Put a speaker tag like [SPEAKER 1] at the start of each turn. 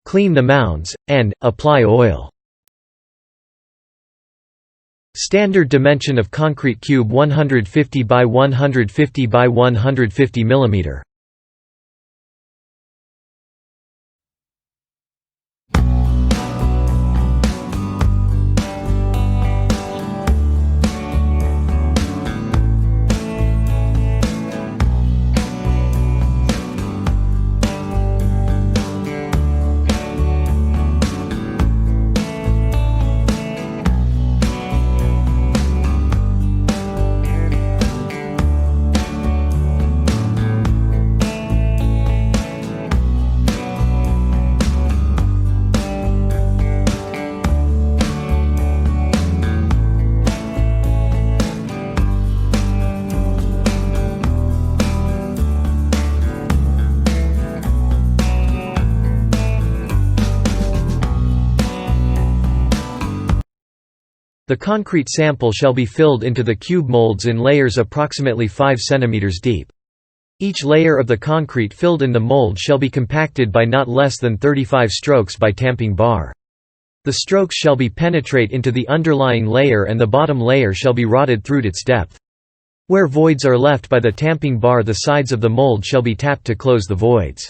[SPEAKER 1] clean the mounds, and apply oil. Standard dimension of concrete cube 150 by 150 by 150 mm. The concrete sample shall be filled into the cube molds in layers approximately 5 cm deep. Each layer of the concrete filled in the mold shall be compacted by not less than 35 strokes by tamping bar. The strokes shall be penetrate into the underlying layer and the bottom layer shall be rotted through its depth. Where voids are left by the tamping bar, the sides of the mold shall be tapped to close the voids.